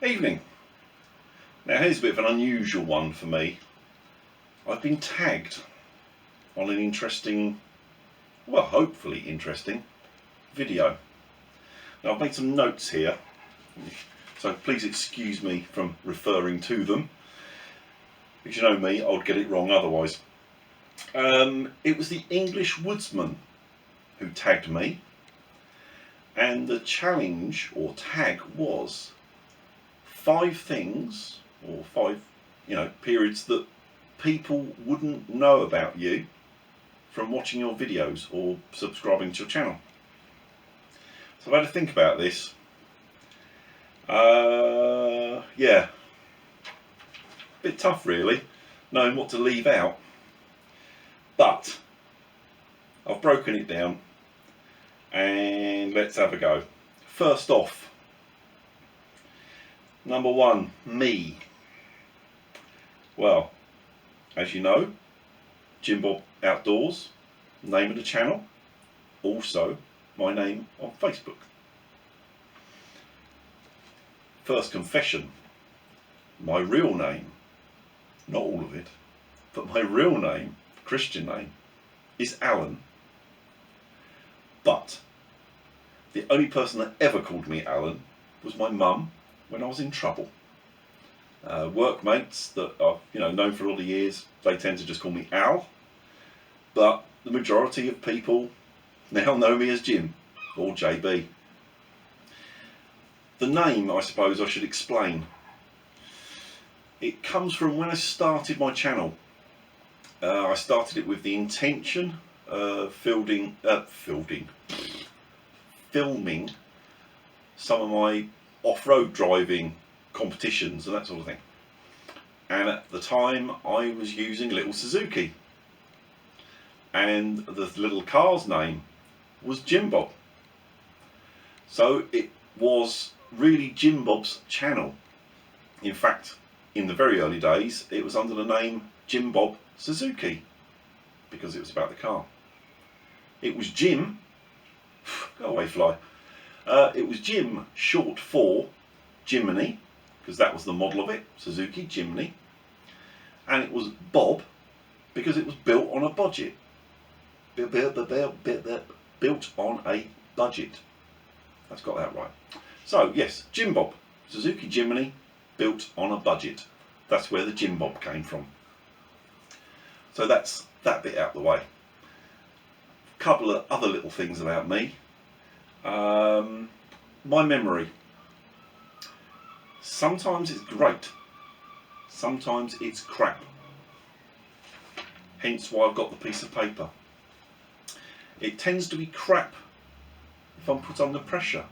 Evening. Now here's a bit of an unusual one for me. I've been tagged on an interesting, well hopefully interesting, video. Now I've made some notes here, so please excuse me from referring to them, because you know me, I would get it wrong otherwise. It was the English Woodsman who tagged me, and the challenge or tag was 5 things or 5 periods that people wouldn't know about you from watching your videos or subscribing to your channel. So I've had to think about this. Yeah, a bit tough really, knowing what to leave out, but I've broken it down and let's have a go. First off, number 1, me. Well, as you know, Jim Bob Outdoors, name of the channel, also my name on Facebook. First confession, my real name, not all of it, but my real name, Christian name, is Alan. But the only person that ever called me Alan was my mum when I was in trouble. Workmates that I've known for a lot of years, they tend to just call me Al, but the majority of people now know me as Jim or JB. The name, I suppose I should explain. It comes from when I started my channel. I started it with the intention of filming some of my off-road driving competitions and that sort of thing. And at the time I was using little Suzuki, and the little car's name was Jim Bob. So it was really Jim Bob's channel. In fact, in the very early days it was under the name Jim Bob Suzuki, because it was about the car. It was Jim, go away fly, it was Jim short for Jiminy, because that was the model of it, Suzuki Jimny, and it was Bob because it was built on a budget. Built on a budget. That's got that right. So yes, Jim Bob, Suzuki Jimny, built on a budget. That's where the Jim Bob came from. So that's that bit out the way. A couple of other little things about me. My memory. Sometimes it's great, sometimes it's crap. Hence why I've got the piece of paper. It tends to be crap if I'm put under pressure,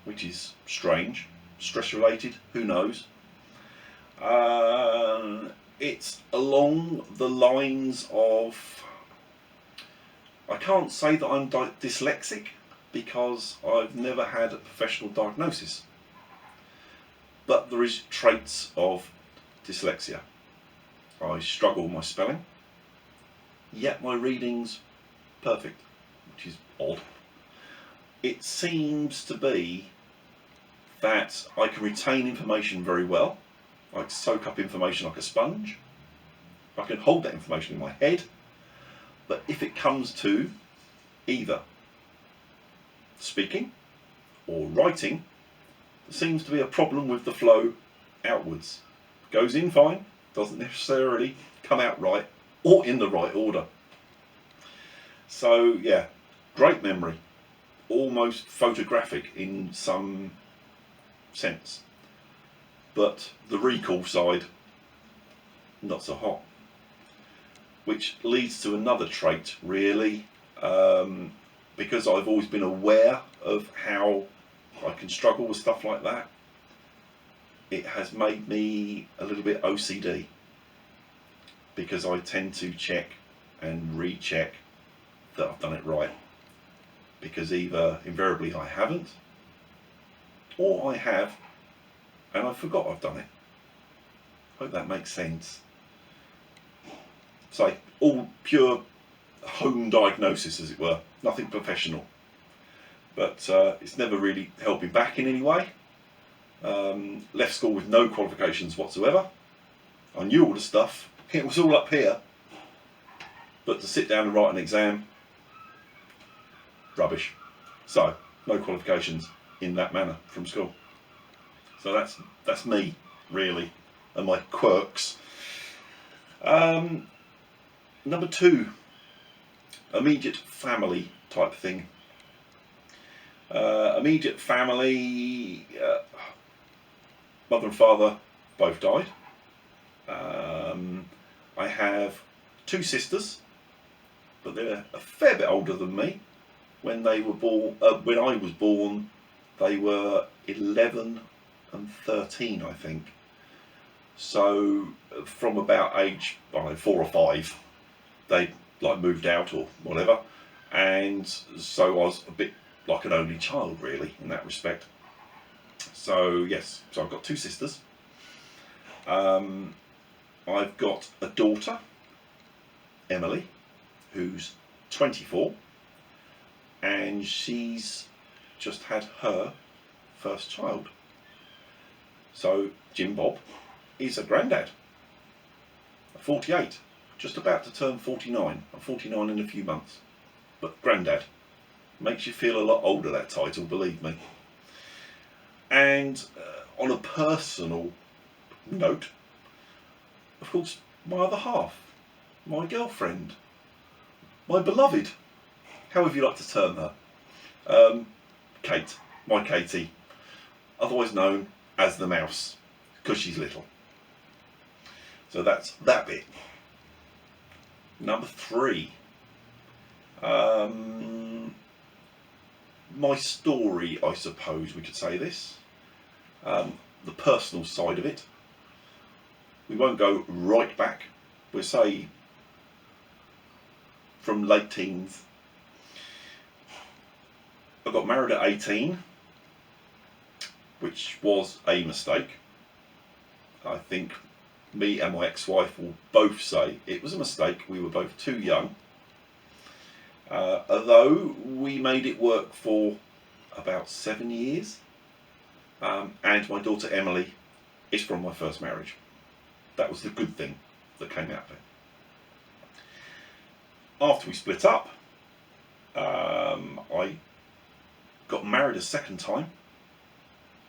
which is strange, stress related, who knows. It's along the lines of, I can't say that I'm dyslexic because I've never had a professional diagnosis, but there is traits of dyslexia. I struggle with my spelling, yet my reading's perfect, which is odd. It seems to be that I can retain information very well. I can soak up information like a sponge. I can hold that information in my head, but if it comes to either speaking or writing, there seems to be a problem with the flow outwards. Goes in fine, doesn't necessarily come out right or in the right order. So yeah, great memory, almost photographic in some sense, but the recall side, not so hot. Which leads to another trait really, because I've always been aware of how I can struggle with stuff like that. It has made me a little bit OCD, because I tend to check and recheck that I've done it right, because either invariably I haven't, or I have and I forgot I've done it. Hope that makes sense. So all pure home diagnosis, as it were, nothing professional, but it's never really held me back in any way. Left school with no qualifications whatsoever. I knew all the stuff. It was all up here. But to sit down and write an exam, rubbish. So, no qualifications in that manner from school. So that's me, really, and my quirks. Number 2, immediate family type thing. Immediate family, mother and father both died. I have 2 sisters, but they're a fair bit older than me. When they were born, when I was born, they were 11 and 13, I think. So from about age, I don't know, 4 or 5, they like moved out or whatever, and so I was a bit like an only child, really, in that respect. So yes, so I've got 2 sisters. I've got a daughter, Emily, who's 24, and she's just had her first child. So Jim Bob is a granddad, 48, just about to turn 49. I'm 49 in a few months, but granddad makes you feel a lot older, that title, believe me. And on a personal note, of course, my other half, my girlfriend, my beloved, however you like to term her, Kate, my Katie, otherwise known as the mouse, because she's little. So that's that bit. Number 3, my story, I suppose we could say this, the personal side of it. We won't go right back, we'll say from late teens. I got married at 18, which was a mistake. I think me and my ex-wife will both say it was a mistake. We were both too young. Although we made it work for about 7 years. And my daughter Emily is from my first marriage. That was the good thing that came out of it. After we split up, I got married a second time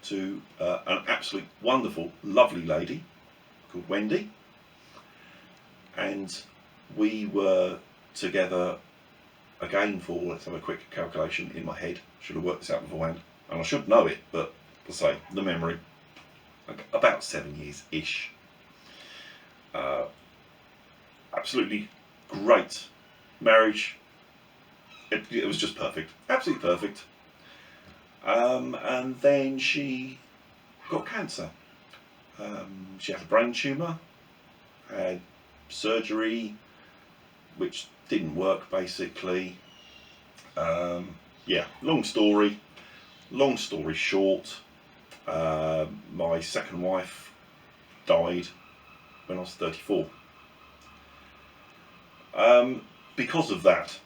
to an absolute wonderful, lovely lady called Wendy, and we were together again for, let's have a quick calculation in my head, should have worked this out beforehand, and I should know it, but let's say the memory, about 7 years-ish. Absolutely great marriage. It was just perfect, absolutely perfect. And then she got cancer. She had a brain tumour, had surgery, which didn't work basically. Yeah, long story short, my second wife died when I was 34. Because of that,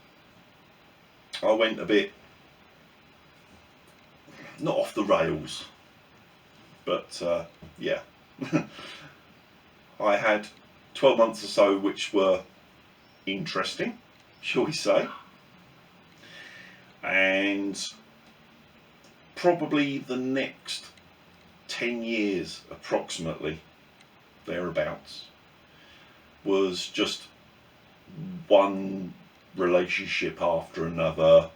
I went a bit, not off the rails, but yeah. I had 12 months or so which were interesting, shall we say, and probably the next 10 years approximately, thereabouts, was just one relationship after another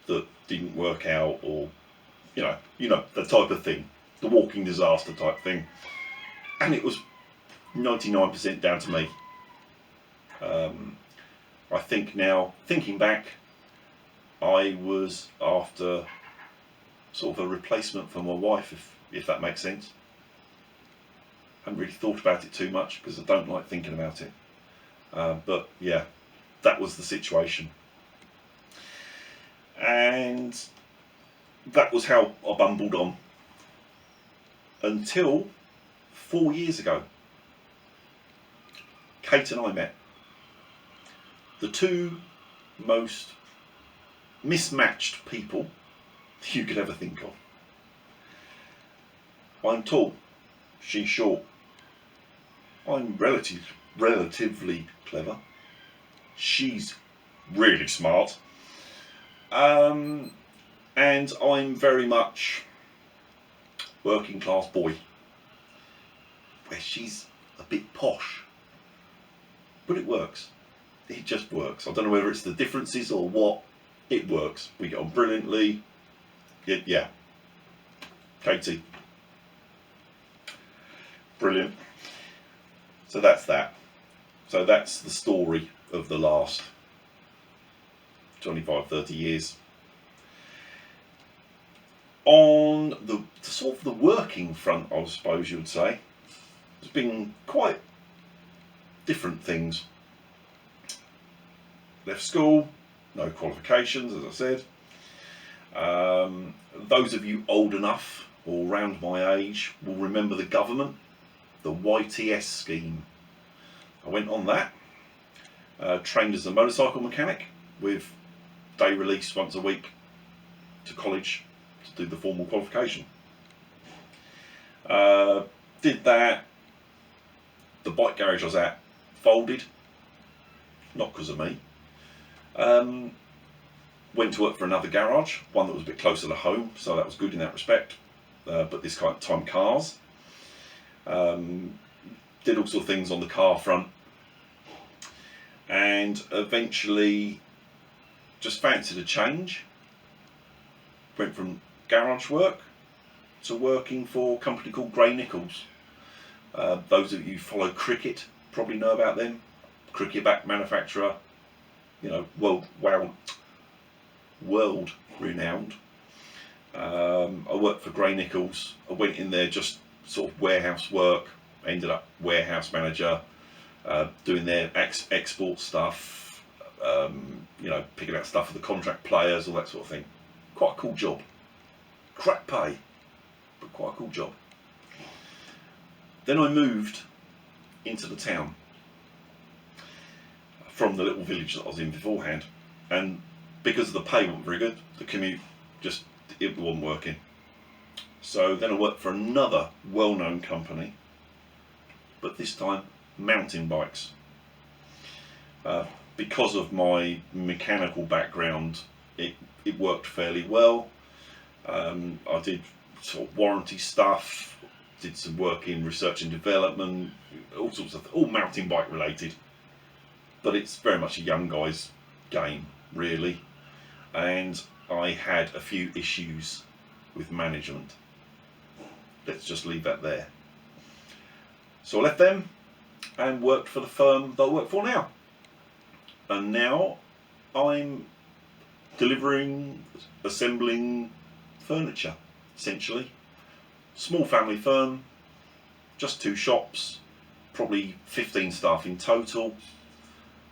that didn't work out, or you know the type of thing, the walking disaster type thing, and it was 99% down to me. I think now, thinking back, I was after sort of a replacement for my wife, if that makes sense. I haven't really thought about it too much because I don't like thinking about it. But yeah, that was the situation. And that was how I bumbled on until 4 years ago. Kate and I met. The two most mismatched people you could ever think of. I'm tall, she's short. I'm relatively clever. She's really smart. And I'm very much working class boy, where she's a bit posh. But it works. It just works. I don't know whether it's the differences or what. It works. We get on brilliantly. Yeah. Katie. Brilliant. So that's that. So that's the story of the last 25, 30 years. On the sort of the working front, I suppose you would say, there's been quite different things. Left school, no qualifications, as I said. Those of you old enough or around my age will remember the government, the YTS scheme. I went on that, trained as a motorcycle mechanic with day release once a week to college to do the formal qualification. Did that. The bike garage I was at folded, not because of me. Went to work for another garage, one that was a bit closer to home, so that was good in that respect. But this kind of time cars. Did all sorts of things on the car front, and eventually just fancied a change. Went from garage work to working for a company called Gray Nichols. Those of you who follow cricket probably know about them. Cricket bat manufacturer, you know, world renowned. I worked for Gray Nichols. I went in there just sort of warehouse work, ended up warehouse manager, doing their export stuff, you know, picking out stuff for the contract players, all that sort of thing. Quite a cool job. Crap pay, but quite a cool job. Then I moved into the town from the little village that I was in beforehand, and because the pay wasn't very good, the commute just, it wasn't working. So then I worked for another well-known company, but this time mountain bikes. Because of my mechanical background, it worked fairly well. I did sort of warranty stuff, did some work in research and development, all sorts of, all mountain bike related. But it's very much a young guy's game, really. And I had a few issues with management. Let's just leave that there. So I left them and worked for the firm that I work for now. And now I'm delivering, assembling furniture, essentially. Small family firm, just 2 shops, probably 15 staff in total.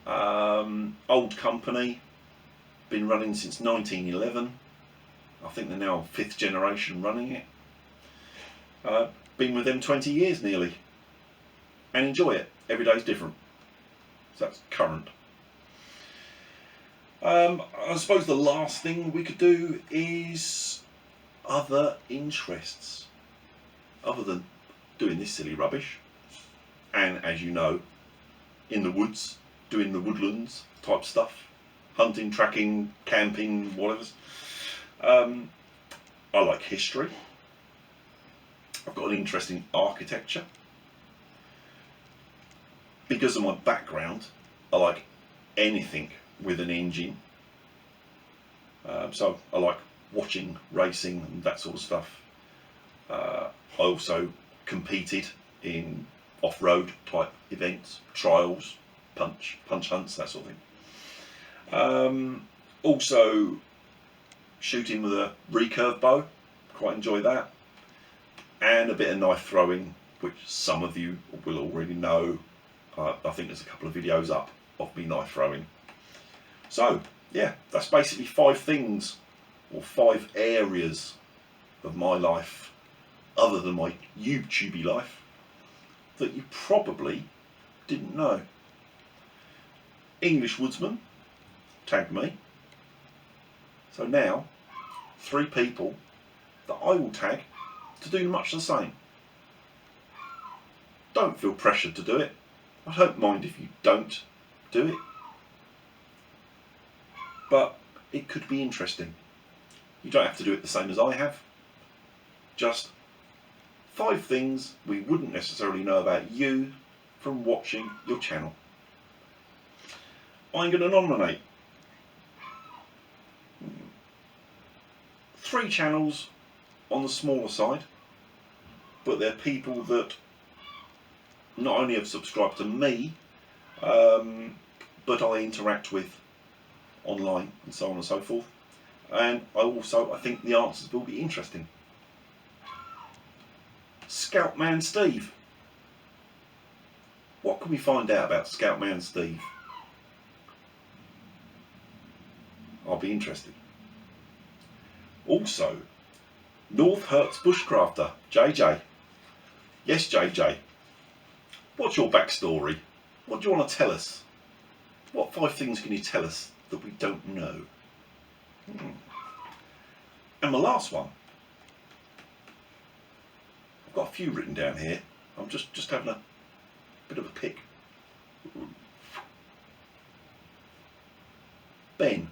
Old company, been running since 1911. I think they're now 5th generation running it. Been with them 20 years nearly, and enjoy it. Every day's different. So that's current. I suppose the last thing we could do is other interests, other than doing this silly rubbish, and as you know, in the woods, doing the woodlands type stuff, hunting, tracking, camping, whatever. I like history. I've got an interest in architecture. Because of my background, I like anything with an engine. So I like watching racing and that sort of stuff. I also competed in off-road type events, trials, punch hunts, that sort of thing. Also shooting with a recurve bow, quite enjoy that. And a bit of knife throwing, which some of you will already know. I think there's a couple of videos up of me knife throwing. So yeah, that's basically 5 things or 5 areas of my life, other than my YouTubey life, that you probably didn't know. English Woodsman tagged me. So now 3 people that I will tag to do much the same. Don't feel pressured to do it. I don't mind if you don't do it, but it could be interesting. You don't have to do it the same as I have. Just 5 things we wouldn't necessarily know about you from watching your channel. I'm going to nominate 3 channels on the smaller side, but they're people that not only have subscribed to me, but I interact with online and so on and so forth. And I think the answers will be interesting. Scoutman Steve. What can we find out about Scoutman Steve? I'll be interested. Also, Northhertsbushcrafterjj. Yes, JJ. What's your backstory? What do you want to tell us? What 5 things can you tell us that we don't know? And the last one, I've got a few written down here. I'm just having a bit of a pick. Ben,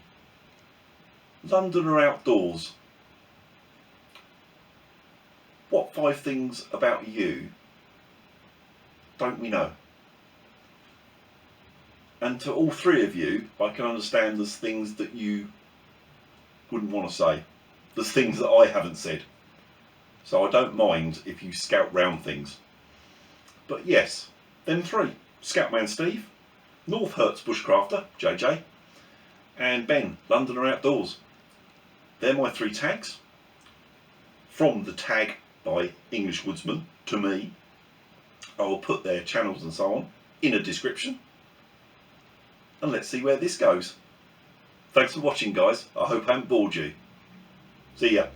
Londoner Outdoors. What 5 things about you don't we know? And to all 3 of you, I can understand there's things that you wouldn't want to say. There's things that I haven't said. So I don't mind if you scout round things. But yes, them 3. Scoutman Steve, Northhertsbushcrafterjj, and Ben, Londoner Outdoors. They're my 3 tags. From the tag by English Woodsman to me, I will put their channels and so on in a description. And let's see where this goes. Thanks for watching, guys. I hope I haven't bored you. See ya.